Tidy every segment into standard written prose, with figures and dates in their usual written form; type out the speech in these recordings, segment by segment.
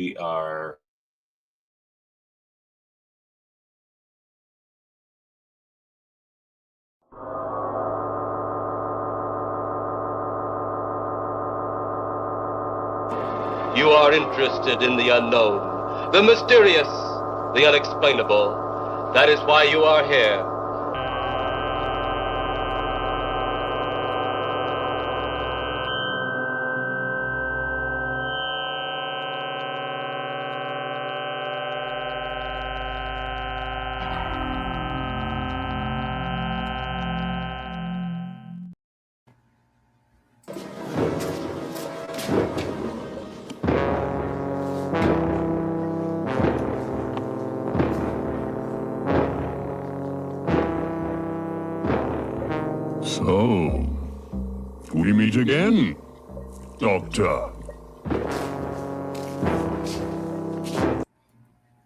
We are You are interested in the unknown, the mysterious, the unexplainable. That is why you are here. So, we meet again, Doctor.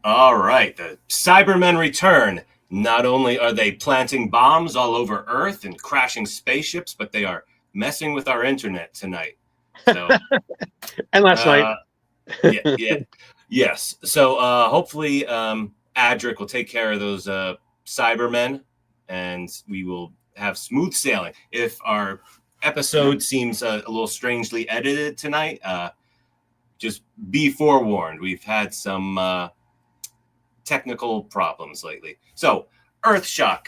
all right. The Cybermen return. Not only are they planting bombs all over Earth and crashing spaceships, but they are messing with our internet tonight. So, and last night. Yes. So hopefully Adric will take care of those Cybermen, and we will have smooth sailing. If our episode seems a little strangely edited tonight, just be forewarned. We've had some technical problems lately. So, EARTHSHOCK.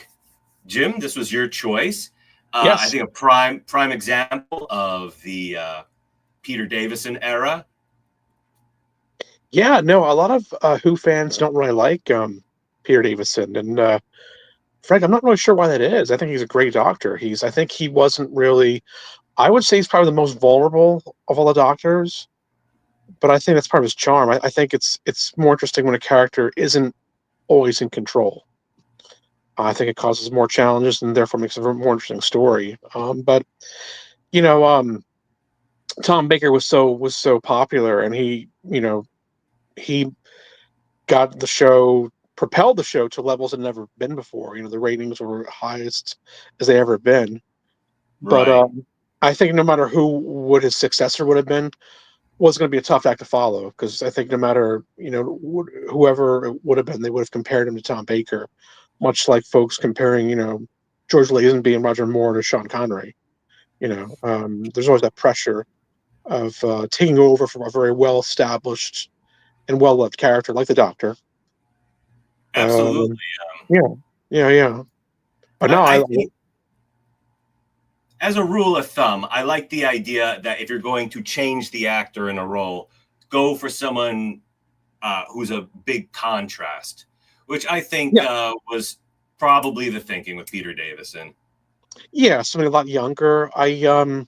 Jim, this was your choice. Yes. I think a prime example of the Peter Davison era. Yeah, no, a lot of Who fans don't really like Peter Davison, and Frank, I'm not really sure why that is. I think he's a great Doctor. I think he wasn't really. I would say he's probably the most vulnerable of all the Doctors, but I think that's part of his charm. I think it's more interesting when a character isn't always in control. I think it causes more challenges and therefore makes a more interesting story. But you know, Tom Baker was so popular, and he got the show, propelled the show to levels it had never been before. The ratings were highest as they ever been. But Right. I think no matter what his successor would have been, was going to be a tough act to follow, because I think no matter whoever it would have been, they would have compared him to Tom Baker, much like folks comparing George Lazenby and Roger Moore to Sean Connery. There's always that pressure of taking over from a very well established and well loved character like the Doctor. Absolutely. Yeah. But no, I think, as a rule of thumb, I like the idea that if you're going to change the actor in a role, go for someone who's a big contrast, which I think was probably the thinking with Peter Davison. Yeah, somebody a lot younger. I'm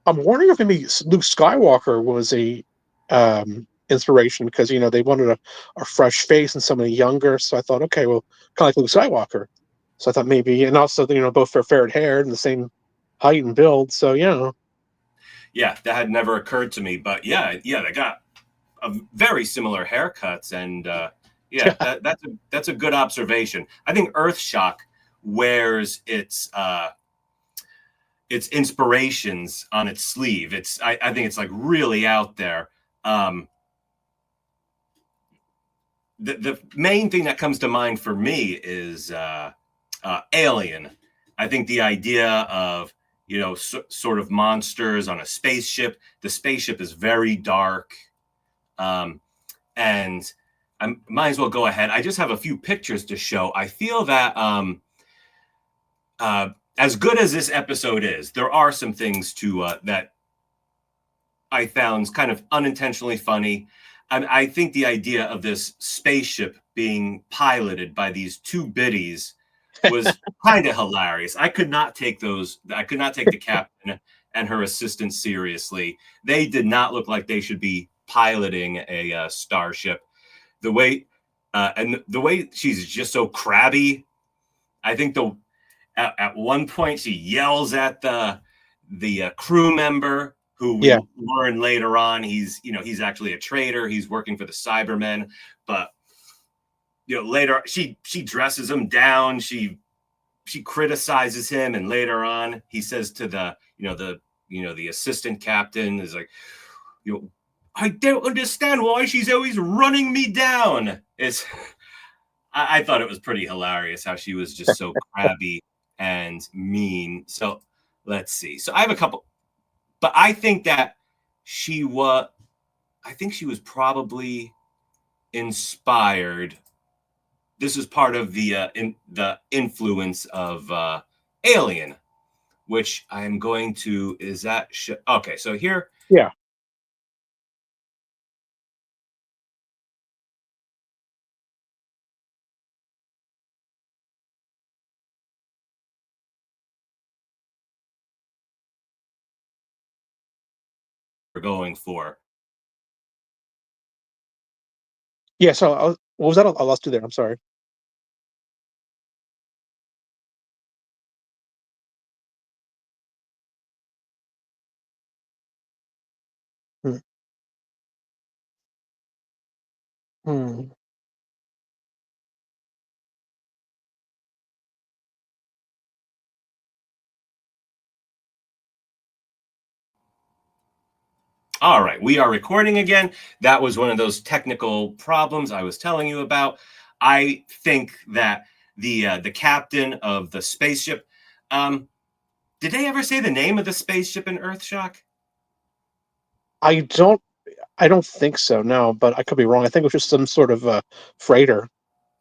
wondering if maybe Luke Skywalker was a inspiration, because they wanted a fresh face and somebody younger. So I thought, okay, well, kind of like Luke Skywalker. So I thought maybe, and also both are fair haired and the same height and build. So yeah, that had never occurred to me, but yeah, they got very similar haircuts, and that's a good observation. I think EARTHSHOCK wears its inspirations on its sleeve. I think it's like really out there. The main thing that comes to mind for me is Alien. I think the idea of sort of monsters on a spaceship. The spaceship is very dark, and I might as well go ahead. I just have a few pictures to show. I feel that as good as this episode is, there are some things that I found kind of unintentionally funny. I think the idea of this spaceship being piloted by these two biddies was kind of hilarious. I could not take the captain and her assistant seriously. They did not look like they should be piloting a starship. The way she's just so crabby. I think at one point she yells at the crew member, who we learn later on he's actually a traitor. He's working for the Cybermen, but later she dresses him down. She criticizes him, and later on he says to the assistant captain is like, I don't understand why she's always running me down. I thought it was pretty hilarious how she was just so crabby and mean. So let's see. So I have a couple, but I think that she was, I think she was probably inspired. This is part of the influence of Alien, which I'm going to, is that, okay, so here. Yeah. We're going for. Yeah, so what was that? I lost you there. I'm sorry. Hmm. Hmm. All right, we are recording again. That was one of those technical problems I was telling you about. I think that the captain of the spaceship, did they ever say the name of the spaceship in Earthshock? I don't think so. No, but I could be wrong. I think it was just some sort of freighter. I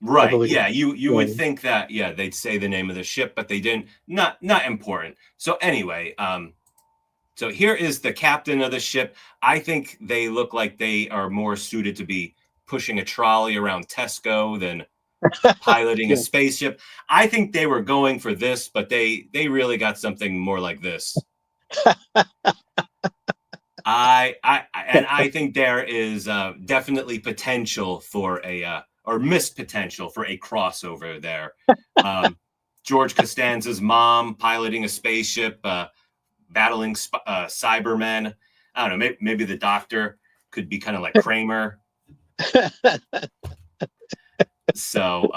Right. believe. Yeah, you Yeah. would think that, yeah, they'd say the name of the ship, but they didn't. Not important. So anyway, so here is the captain of the ship. I think they look like they are more suited to be pushing a trolley around Tesco than piloting a Yeah. spaceship. I think they were going for this, but they really got something more like this. I think there is definitely potential for a or missed potential for a crossover there. George Costanza's mom piloting a spaceship, battling Cybermen. I don't know. Maybe the doctor could be kind of like Kramer. So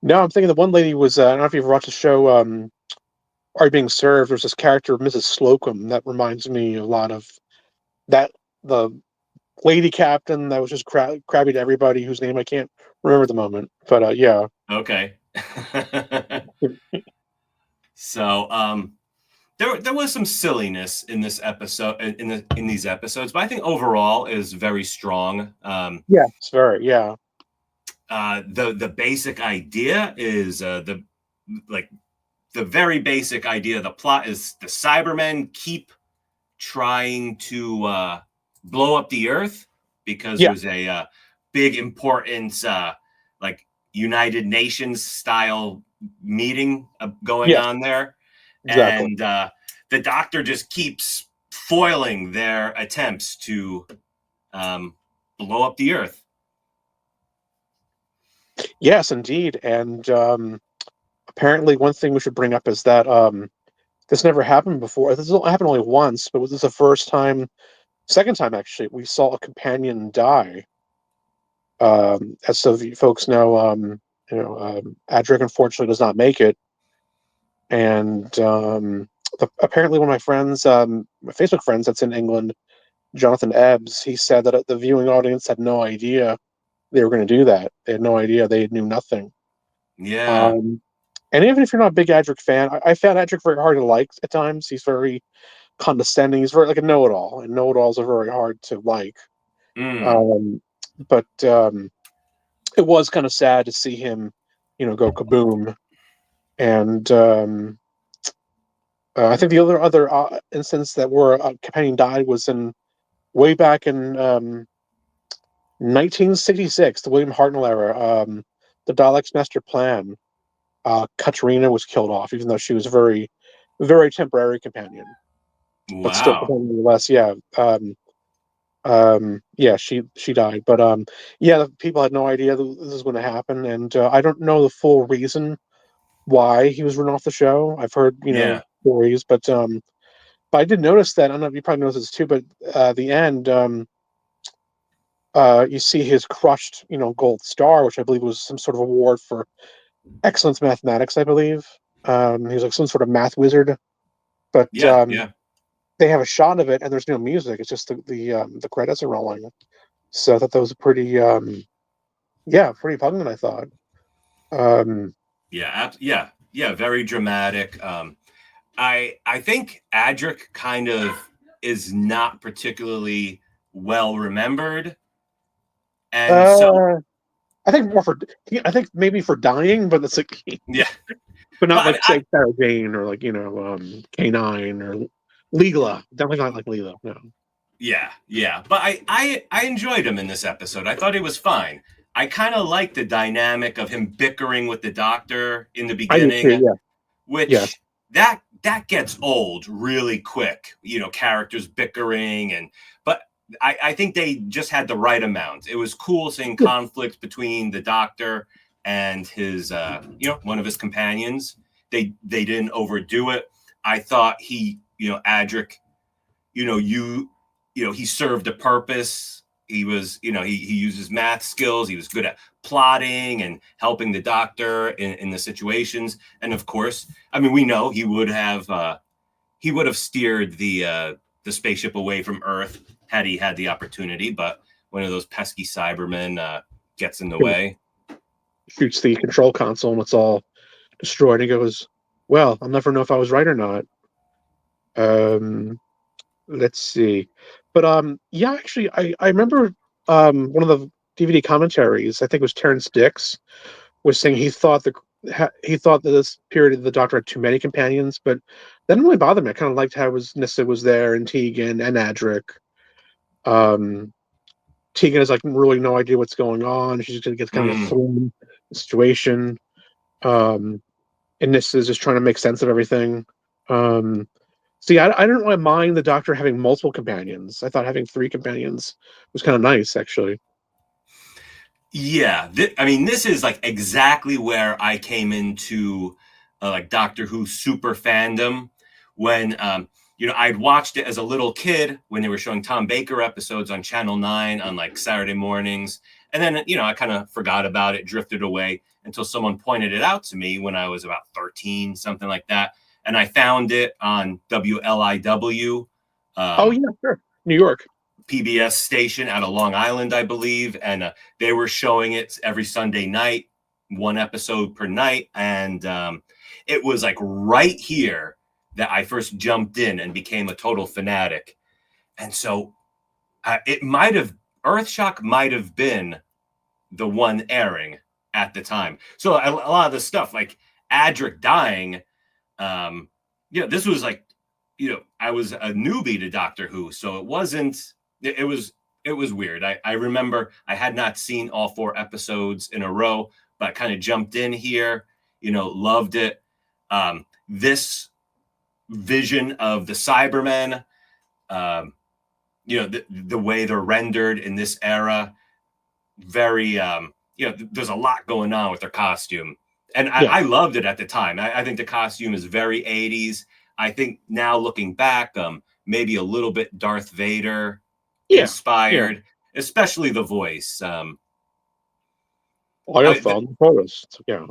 No, I'm thinking the one lady was. I don't know if you've watched the show. Are You Being Served? There's this character, Mrs. Slocum, that reminds me a lot of that. The lady captain that was just crabby to everybody, whose name I can't remember at the moment. But yeah. okay. So there was some silliness in this episode in these episodes, but I think overall is very strong. Yeah, it's very, yeah. The basic idea is like the very basic idea. The plot is the Cybermen keep trying to blow up the Earth because Yeah, there's a big important like United Nations style meeting going yes, on there, exactly. and the Doctor just keeps foiling their attempts to blow up the Earth. Yes, indeed. And apparently, one thing we should bring up is that this never happened before. This happened only once, but this is the first time, second time actually, we saw a companion die. As so you folks know, Adric unfortunately does not make it, and apparently one of my friends, my Facebook friends that's in England, Jonathan Ebbs, he said that the viewing audience had no idea they were going to do that. They had no idea. They knew nothing. Yeah. Um, and even if you're not a big Adric fan, I found Adric very hard to like at times. He's very condescending. He's very like a know-it-all, and know-it-alls are very hard to like. Mm. Um, but it was kind of sad to see him, go kaboom. And I think the other instance that where a companion died was in way back in 1966, the William Hartnell era. The Daleks' Master Plan. Katrina was killed off, even though she was a very, very temporary companion, but still, Wow. nonetheless, yeah. Yeah, she died, but yeah, people had no idea that this was going to happen, and I don't know the full reason why he was run off the show. I've heard, Yeah. stories, but I did notice that. I don't know if you probably noticed this too, but the end, you see his crushed, gold star, which I believe was some sort of award for excellence mathematics. I believe he was like some sort of math wizard, but Yeah. Yeah. they have a shot of it, and there's no music. It's just the credits are rolling. So I thought that was pretty pretty poignant. I thought. Um, Yeah, very dramatic. I think Adric kind of is not particularly well remembered, and so I think more for I think maybe for dying, but that's like, yeah. but not But like say Sarah Jane or like K9 or Leela. Definitely not like Leela. No. yeah. But I enjoyed him in this episode. I thought he was fine. I kind of liked the dynamic of him bickering with the doctor in the I do too. beginning, Yeah. Yes. which that gets old really quick. Characters bickering but I think they just had the right amount. It was cool seeing conflict between the doctor and his one of his companions. They didn't overdo it. I thought Adric, he served a purpose. He was, he used his math skills. He was good at plotting and helping the doctor in the situations. And of course, I mean, we know he would have steered the spaceship away from Earth had he had the opportunity. But one of those pesky Cybermen gets in the way. Shoots the control console and it's all destroyed. And he goes, "Well, I'll never know if I was right or not." Let's see, but yeah, actually, I remember one of the DVD commentaries. I think it was Terrence Dix was saying he thought that this period of the Doctor had too many companions, but that didn't really bother me. I kind of liked how Nissa was there and Tegan and Adric. Um, Tegan has like really no idea what's going on. She's gonna get kind of thrown in the situation. Um, and Nissa's just trying to make sense of everything. See, I didn't really mind the Doctor having multiple companions. I thought having 3 companions was kind of nice, actually. Yeah, I mean, this is like exactly where I came into like Doctor Who super fandom when I'd watched it as a little kid when they were showing Tom Baker episodes on Channel 9 on like Saturday mornings, and then I kind of forgot about it, drifted away until someone pointed it out to me when I was about 13, something like that, and I found it on WLIW. Oh yeah, sure, New York. PBS station out of Long Island, I believe, and they were showing it every Sunday night, 1 episode per night, and it was like right here that I first jumped in and became a total fanatic. And so EARTHSHOCK might have been the one airing at the time. So a lot of the stuff like Adric dying, this was like, I was a newbie to Doctor Who, so it wasn't. It was weird. I remember I had not seen all 4 episodes in a row, but I kind of jumped in here, loved it. This vision of the Cybermen, the way they're rendered in this era, very, there's a lot going on with their costume. And I loved it at the time. I think the costume is very 80s. I think now looking back, maybe a little bit Darth Vader inspired, especially the voice. I found the photos. Yeah.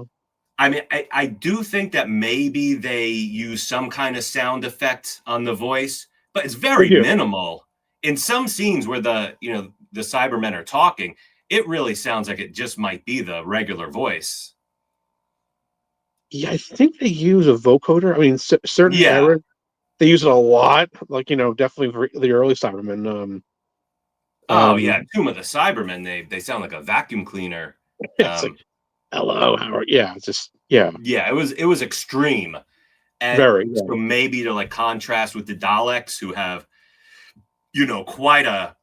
I mean, I do think that maybe they use some kind of sound effect on the voice, but it's very minimal. In some scenes where the Cybermen are talking, it really sounds like it just might be the regular voice. Yeah, I think they use a vocoder. I mean, certain eras they use it a lot. Like definitely the early Cybermen. Yeah, Tomb of the Cybermen. They sound like a vacuum cleaner. It's like, hello, Howard. Yeah, it's just yeah. Yeah, it was extreme, and very. So maybe to like contrast with the Daleks, who have quite a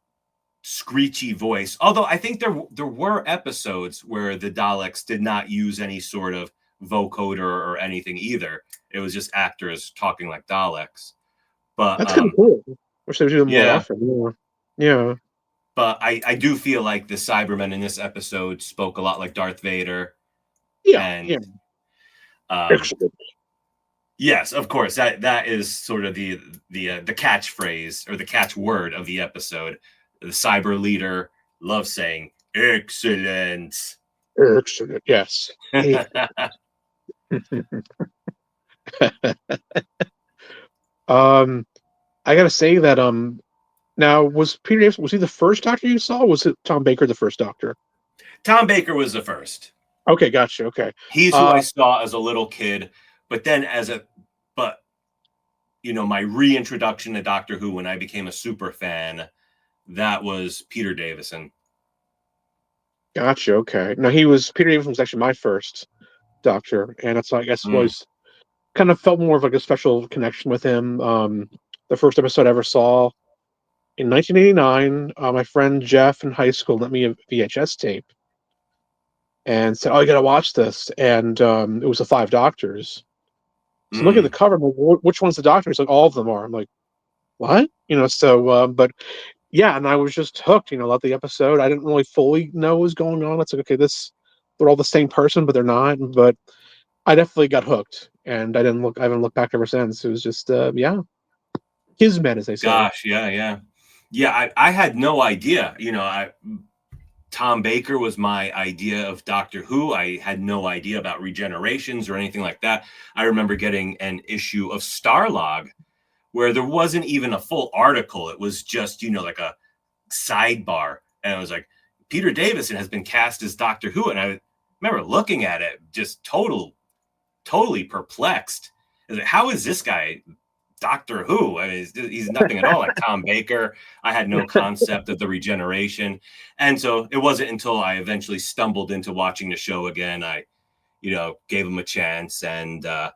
screechy voice. Although I think there were episodes where the Daleks did not use any sort of vocoder or anything either. It was just actors talking like Daleks. But that's kind of cool. Wish they would do them more often. Yeah. But I do feel like the Cybermen in this episode spoke a lot like Darth Vader. Yeah. Yes, of course. That is sort of the catchphrase or the catchword of the episode. The cyber leader loves saying "excellent." Excellent. Yes. I gotta say that now was Peter Davison, was he the first Doctor you saw? Or was it Tom Baker the first Doctor? Tom Baker was the first. Okay, gotcha. Okay, He's who I saw as a little kid, but then but my reintroduction to Doctor Who when I became a super fan, that was Peter Davison. gotcha. Okay, now Peter Davison was actually my first Doctor, and that's, I guess, was kind of felt more of like a special connection with him. The first episode I ever saw in 1989, my friend Jeff in high school lent me a VHS tape and said, "Oh, you gotta watch this." And it was the Five Doctors. So look at the cover. I'm like, which one's the Doctor? He's like, all of them are. I'm like, what? So, but yeah, and I was just hooked. Loved the episode. I didn't really fully know what was going on. It's like, okay, they're all the same person, but they're not. But I definitely got hooked, and I haven't looked back ever since. It was just, yeah, kismet, as they say. Gosh, yeah. I had no idea. Tom Baker was my idea of Doctor Who. I had no idea about regenerations or anything like that. I remember getting an issue of Starlog where there wasn't even a full article. It was just, like a sidebar. And I was like, Peter Davison has been cast as Doctor Who. And I remember looking at it, just totally perplexed. I was like, how is this guy Doctor Who? I mean, he's nothing at all like Tom Baker. I had no concept of the regeneration. And so it wasn't until I eventually stumbled into watching the show again, I, gave him a chance. And, I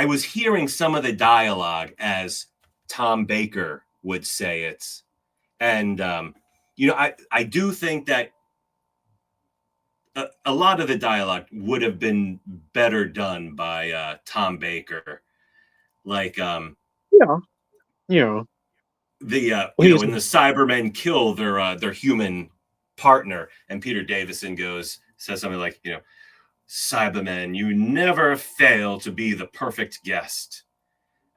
was hearing some of the dialogue as Tom Baker would say it. And, I do think that a lot of the dialogue would have been better done by Tom Baker. Like, Yeah. when the Cybermen kill their human partner, and Peter Davison says something like, Cybermen, you never fail to be the perfect guest.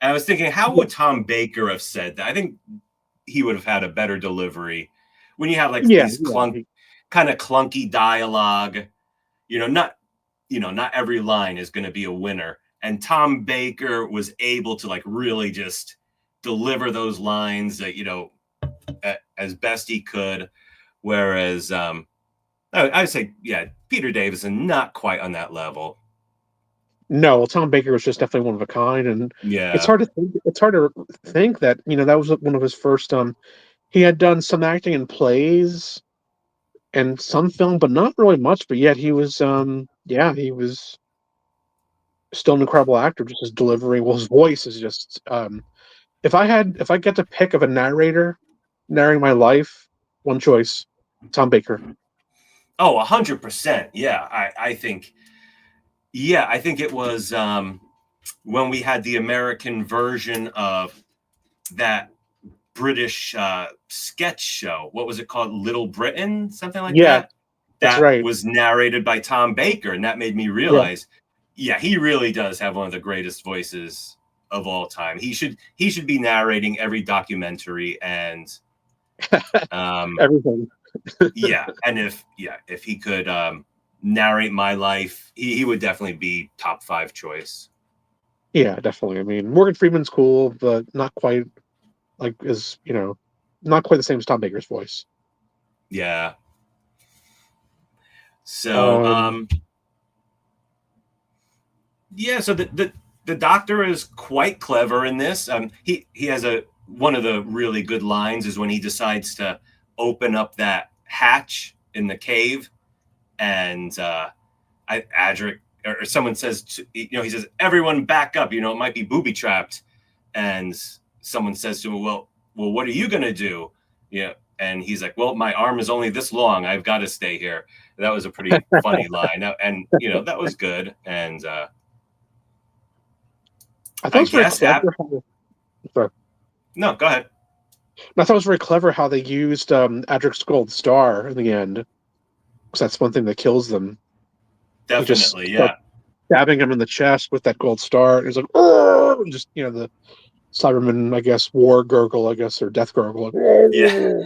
And I was thinking, how would Tom Baker have said that? I think he would have had a better delivery when you have these kind of clunky dialogue. Not every line is going to be a winner. And Tom Baker was able to really just deliver those lines that, as best he could. Whereas I would say, yeah, Peter Davison, not quite on that level. No, well, Tom Baker was just definitely one of a kind, and Yeah, it's hard to think that that was one of his first. He had done some acting in plays and some film, but not really much. But yet he was, he was still an incredible actor. Just his delivery, well, his voice is just. If I get to pick of a narrator narrating my life, one choice, Tom Baker. Oh, 100%. Yeah, I think. Yeah, I think it was when we had the American version of that British sketch show. What was it called? Little Britain, something like that. That's That right. was narrated by Tom Baker, and that made me realize, yeah, he really does have one of the greatest voices of all time. He should be narrating every documentary and Everything. yeah, and if he could narrate my life, he would definitely be top 5 choice. Yeah, definitely. I mean, Morgan Freeman's cool, but not quite not quite the same as Tom Baker's voice. Yeah. So so the Doctor is quite clever in this. He has one of the really good lines is when he decides to open up that hatch in the cave, and Adric or someone says, he says, everyone back up, it might be booby trapped. And someone says to him, well, what are you going to do? Yeah. And he's like, well, my arm is only this long. I've got to stay here. That was a pretty funny line. And, that was good. And I thought it was very clever. Sorry. No, go ahead. I thought it was very clever how they used Adric's gold star in the end. Because that's one thing that kills them. Definitely, yeah. Stabbing him in the chest with that gold star. And he's like, oh! Just, the Cyberman, I guess, war gurgle, or death gurgle. Yeah.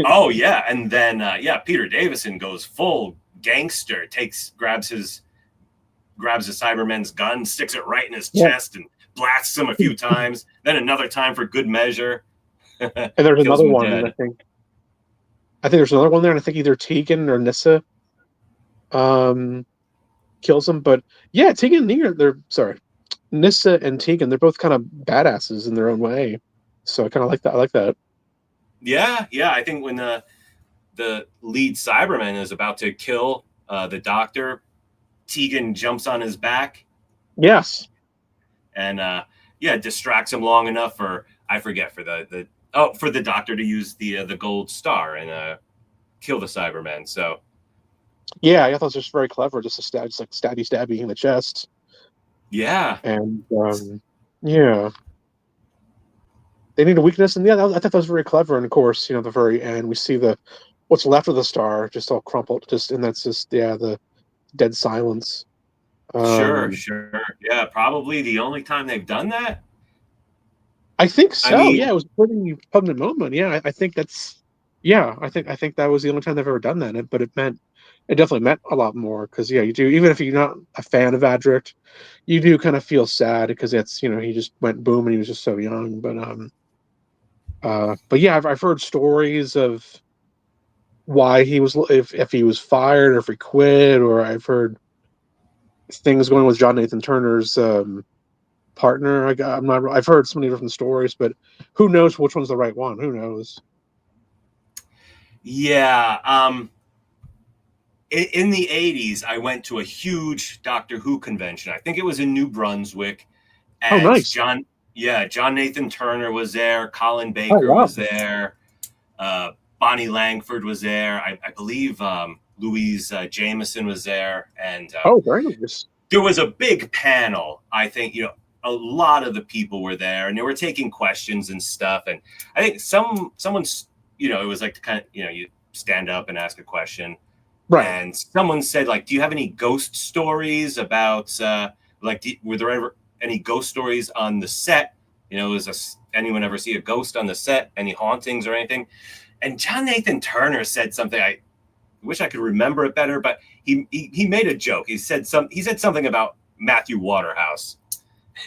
Oh, yeah. And then, Peter Davison goes full gangster, grabs his grabs the Cyberman's gun, sticks it right in his Yeah. chest, and blasts him a few times. Then another time for good measure. And there's Kills another him one, dead. and I think there's another one there, and I think either Tegan or Nissa kills him. But yeah, Tegan and Nissa and Tegan, they're both kind of badasses in their own way. So I kind of like that. I like that. Yeah. I think when the lead Cyberman is about to kill the doctor, Tegan jumps on his back Yes. and distracts him long enough for for the doctor to use the gold star and kill the Cybermen. So Yeah, I thought it was just very clever, just like stabby in the chest. yeah, And yeah, they need a weakness, and yeah, I thought that was very clever. And of course, the very end, we see what's left of the star just all crumpled, and that's just the dead silence. sure, yeah, probably the only time they've done that. I think I so. mean, Yeah, it was a pretty poignant moment. Yeah, I think that's. Yeah, I think that was the only time they've ever done that. But it definitely meant a lot more because you do, even if you're not a fan of Adric, you do kind of feel sad because it's he just went boom and he was just so young. But yeah, I've heard stories of why he was, if he was fired or if he quit, or I've heard things going with John Nathan Turner's partner. I'm not. I've heard so many different stories, but who knows which one's the right one? Who knows? yeah. In the 80s, I went to a huge Doctor Who convention. I think it was in New Brunswick, Oh, and nice. John Nathan Turner was there. Colin Oh, Baker wow. was there. Bonnie Langford was there. I believe Louise Jameson was there, and Oh, very nice. there was a big panel. I think a lot of the people were there, and they were taking questions and stuff. And I think someone's it was like kind of you stand up and ask a question, Right. and someone said like, "Do you have any ghost stories about were there ever any ghost stories on the set? Anyone ever see a ghost on the set? Any hauntings or anything?" And John Nathan Turner said something. I wish I could remember it better, but he made a joke. He said something about Matthew Waterhouse.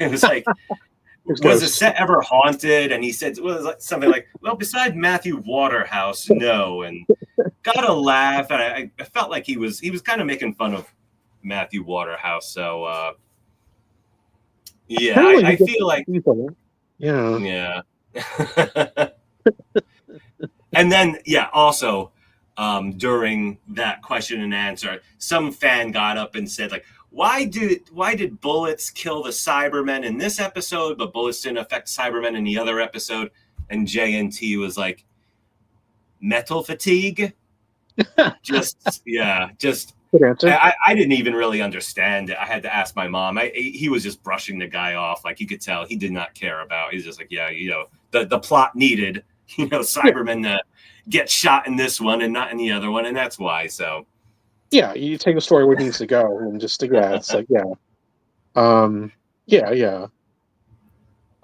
It was like, was the set ever haunted? And he said, something like, well, besides Matthew Waterhouse, no. And got a laugh. And I felt like he was kind of making fun of Matthew Waterhouse. So yeah, I feel like yeah. And then also during that question and answer, some fan got up and said like, why did bullets kill the Cybermen in this episode, but bullets didn't affect Cybermen in the other episode? And JNT was like, metal fatigue. just Good answer. I didn't even really understand it. I had to ask my mom. He was just brushing the guy off. Like you could tell he did not care about. He's just like, the plot needed, Cybermen to get shot in this one and not in the other one. And that's why. So yeah, you take the story where it needs to go, and just it's like yeah. I'm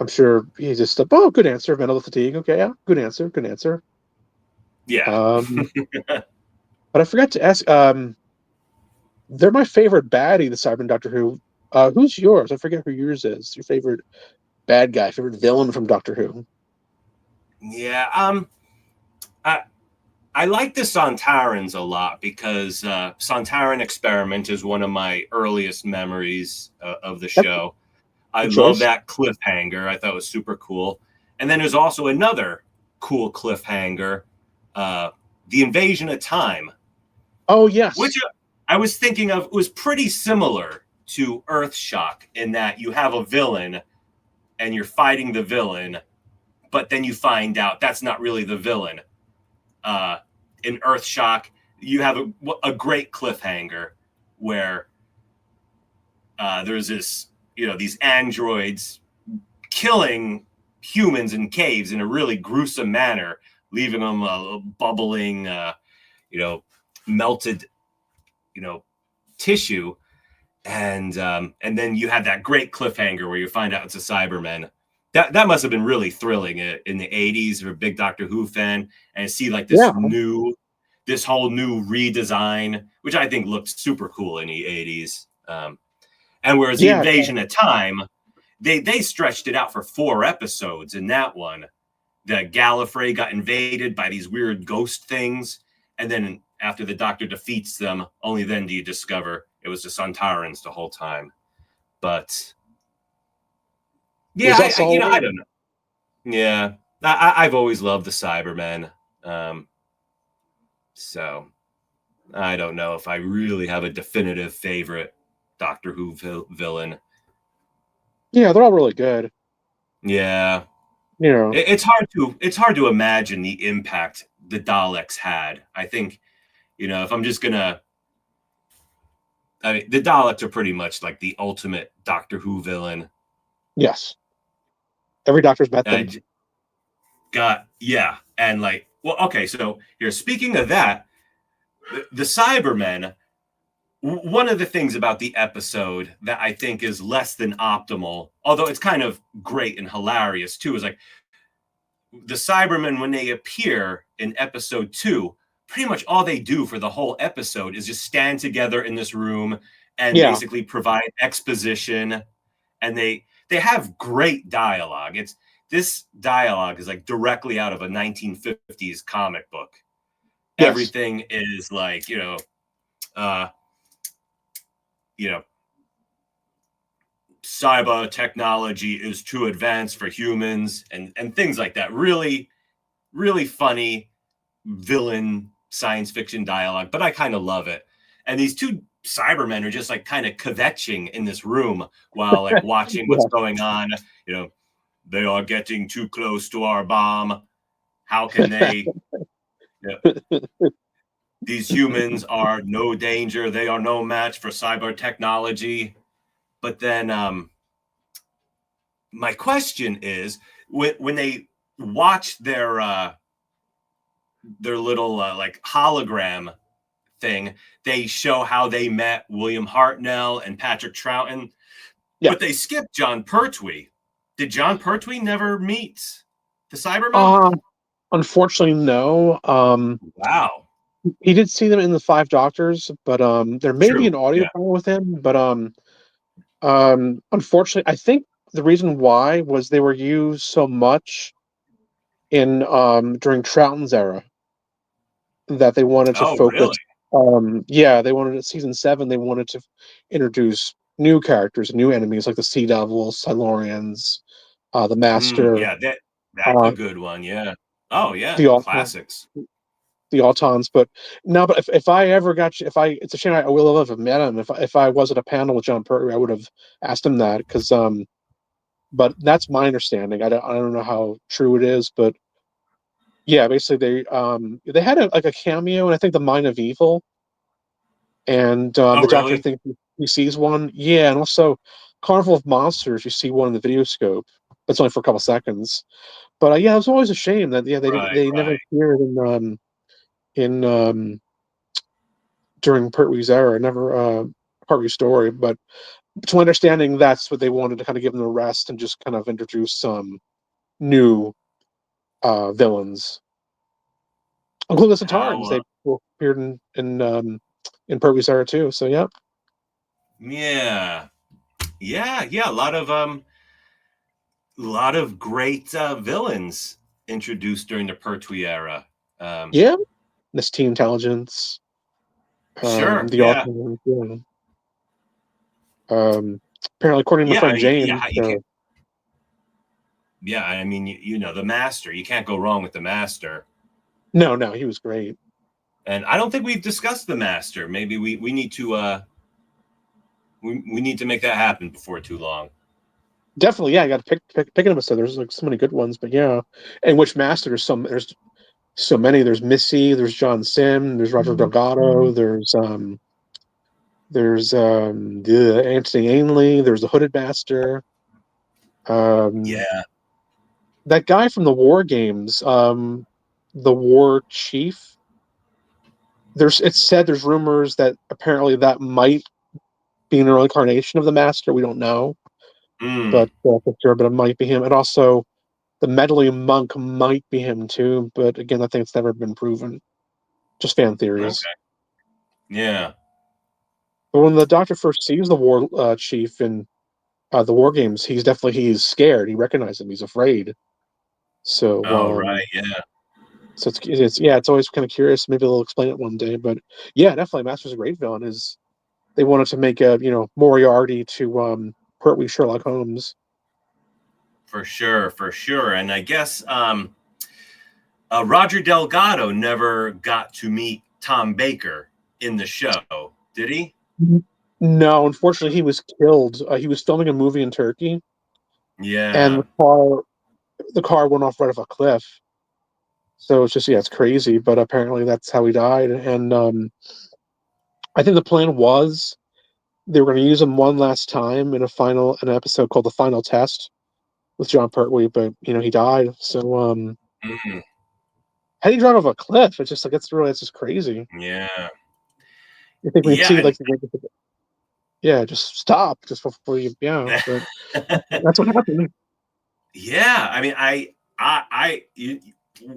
sure he just good answer, mental fatigue. Okay, yeah, good answer. yeah. But I forgot to ask. They're my favorite baddie, the Cybermen Doctor Who. Who's yours? I forget who yours is. Your favorite bad guy, favorite villain from Doctor Who? Yeah. I like the Sontarans a lot because Sontaran Experiment is one of my earliest memories of the show. I love that cliffhanger. I thought it was super cool. And then there's also another cool cliffhanger, The Invasion of Time. Oh, yes. Which I was thinking of, was pretty similar to EARTHSHOCK in that you have a villain and you're fighting the villain, but then you find out that's not really the villain. In EARTHSHOCK, you have a great cliffhanger where there's this, these androids killing humans in caves in a really gruesome manner, leaving them bubbling, melted, tissue. And then you have that great cliffhanger where you find out it's a Cybermen. That must have been really thrilling in the 80s for a big Doctor Who fan, and see like this whole new redesign, which I think looked super cool in the 80s. And whereas the Yeah, Invasion of Time, they stretched it out for 4 episodes in that one. The Gallifrey got invaded by these weird ghost things, and then after the Doctor defeats them, only then do you discover it was the Sontarans the whole time. But yeah, was that solid? I don't know. Yeah, I've always loved the Cybermen. So I don't know if I really have a definitive favorite Doctor Who villain. Yeah, they're all really good. Yeah, You know, it's hard to imagine the impact the Daleks had. I think, if I'm just gonna, I mean, the Daleks are pretty much like the ultimate Doctor Who villain. yes, every Doctor's met them. And like, well, okay, so here, speaking of that, the Cybermen. One of the things about the episode that I think is less than optimal, although it's kind of great and hilarious too, is like the Cybermen, when they appear in episode 2, pretty much all they do for the whole episode is just stand together in this room and Yeah, basically provide exposition. And they have great dialogue. This dialogue is like directly out of a 1950s comic book. yes, Everything is like, uh, cyber technology is too advanced for humans, and things like that. Really, really funny villain science fiction dialogue, but I kind of love it. And these 2 Cybermen are just like kind of kvetching in this room while like watching what's yeah, going on. They are getting too close to our bomb. How can they? These humans are no danger. They are no match for cyber technology. But then my question is, when they watch their little like hologram thing, they show how they met William Hartnell and Patrick Troughton, yeah. but they skipped John Pertwee. Did John Pertwee never meet the Cybermen? Unfortunately, no. Wow. He did see them in the Five Doctors, but there may be True. an audio Yeah. file with him. But unfortunately, I think the reason why was they were used so much in during Troughton's era that they wanted to Oh, focus. really? Yeah, they wanted at season 7. They wanted to introduce new characters, new enemies like the Sea Devils, Silurians, the Master, Yeah, that's a uh, good one. Yeah. Oh, yeah. the Alton, Classics. the Autons. But no, but if I ever got you, if I, it's a shame I will have met him. If I was at a panel with John Pertwee, I would have asked him that because but that's my understanding. I don't know how true it is, but yeah, basically they had like a cameo, and I think the Mind of Evil, and Oh, the Doctor really? thinks he sees one. Yeah, and also Carnival of Monsters, you see one in the video scope. It's only for a couple seconds, but yeah, it was always a shame that Right, they never right. appeared in during Pertwee's era, never Pertwee's story. But to my understanding, that's what they wanted to kind of give them a rest and just kind of introduce some new villains, including the How, Centaurans. They appeared in Pertwee's era too. So yeah, yeah. Yeah. A lot of great villains introduced during the Pertwee era. Um, yeah, this Teen Intelligence, sure. the Yeah. Autons, yeah. Apparently, according to my Yeah. I friend mean, James, yeah. You can. Yeah. I mean, the Master. You can't go wrong with the Master. no, he was great. And I don't think we've discussed the Master. Maybe we need to we need to make that happen before too long. Definitely, yeah. I got to pick an episode. There's like so many good ones, but yeah. And which Master? There's so many. There's Missy. There's John Sim. There's Roger Delgado. There's the Anthony Ainley. There's the Hooded Master. Um, Yeah. that guy from the War Games. The War Chief. It's said there's rumors that apparently that might be an early incarnation of the Master. We don't know, Mm, but for sure, but it might be him. And also the meddling monk might be him too, but again, I think it's never been proven. Just fan theories. okay. Yeah. But when the Doctor first sees the war chief in the war games, he's scared. He recognizes him. He's afraid. So Oh, right. Yeah. so it's always kind of curious. Maybe they'll explain it one day. But yeah, definitely, Master's a great villain. Is they wanted to make a Moriarty to Pertwee Sherlock Holmes. For sure. For sure. And I guess Roger Delgado never got to meet Tom Baker in the show, did he? No, unfortunately, he was killed. He was filming a movie in Turkey, and Yeah. the car went off right off a cliff. So it's just it's crazy. But apparently, that's how he died. And I think the plan was they were going to use him one last time in an episode called The Final Test with John Pertwee, but he died. So Mm, how do you drive off a cliff? It's just it's just crazy. yeah. You think we'd see Yeah. just stop just before but And that's what happened. yeah. I mean,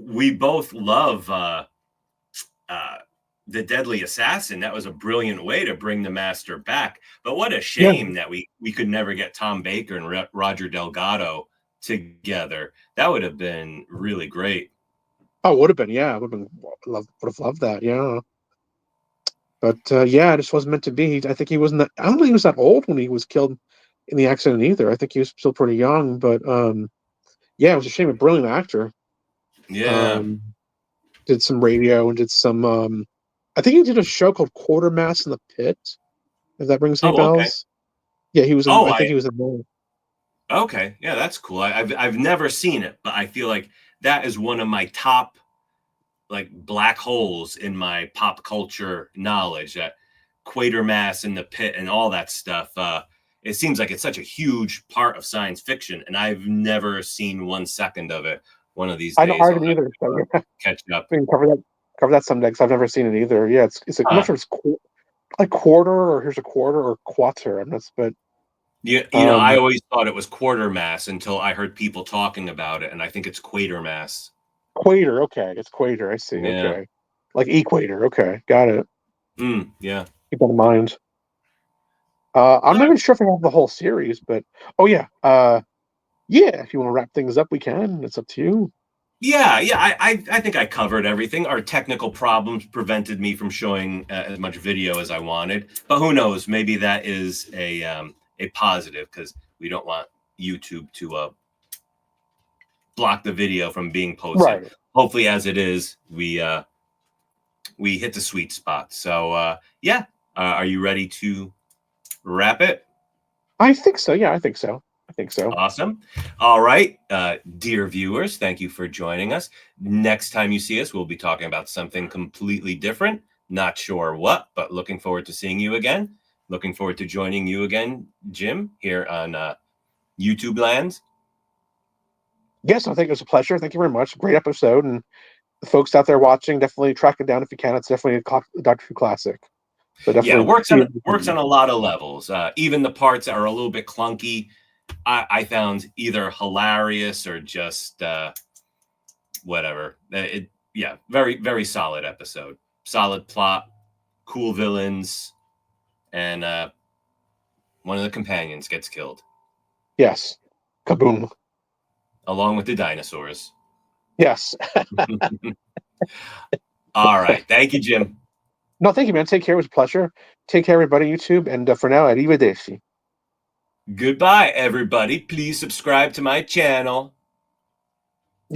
we both love uh, The Deadly Assassin. That was a brilliant way to bring the Master back. But what a Yeah. shame that we could never get Tom Baker and Roger Delgado together. That would have been really great. Oh, would have been, yeah. Would have loved that, yeah. But it just wasn't meant to be. I think he wasn't that. I don't think he was that old when he was killed in the accident either. I think he was still pretty young. But it was a shame. A brilliant actor. Yeah. Did some radio and did some. I think he did a show called Quartermass in the Pit. If that rings any Oh, okay. bells. Yeah, he was in. Oh, I think he was in there. okay. Yeah, that's cool. I've never seen it, but I feel like that is one of my top like black holes in my pop culture knowledge. That Quatermass and the Pit and all that stuff. It seems like it's such a huge part of science fiction, and I've never seen 1 second of it. One of these I days, I I'll didn't either. So yeah, catch up. we can cover that someday because I've never seen it either. Yeah, I'm not Uh, sure it's like quarter or here's a quarter or quarter. I'm not, but I um, always thought it was Quartermass until I heard people talking about it, and I think it's Quatermass. Quater. Okay, it's Quater. I see. Yeah. Okay, like equator. Okay, got it. Yeah. Keep that in mind. I'm not even sure if I have the whole series, but oh yeah, if you want to wrap things up, we can. It's up to you. Yeah, yeah. I think I covered everything. Our technical problems prevented me from showing as much video as I wanted, but who knows? Maybe that is a positive because we don't want YouTube to block the video from being posted. Right. Hopefully, as it is, we hit the sweet spot. So are you ready to wrap it? I think so. Yeah, I think so. I think so. Awesome. All right. Dear viewers, thank you for joining us. Next time you see us, we'll be talking about something completely different. Not sure what, but looking forward to seeing you again. Looking forward to joining you again, Jim, here on YouTube Lands. Yes, I think it was a pleasure. Thank you very much. Great episode, and the folks out there watching, definitely track it down if you can. It's definitely a Doctor Who classic. So Yeah, definitely works on a lot of levels. Even the parts that are a little bit clunky, I found either hilarious or just whatever. Very, very solid episode. Solid plot, cool villains, and one of the companions gets killed. Yes. Kaboom. Along with the dinosaurs. Yes. All right. Thank you, Jim. No, thank you, man. Take care. It was a pleasure. Take care, everybody, YouTube. And for now, arrivederci. Goodbye, everybody. Please subscribe to my channel.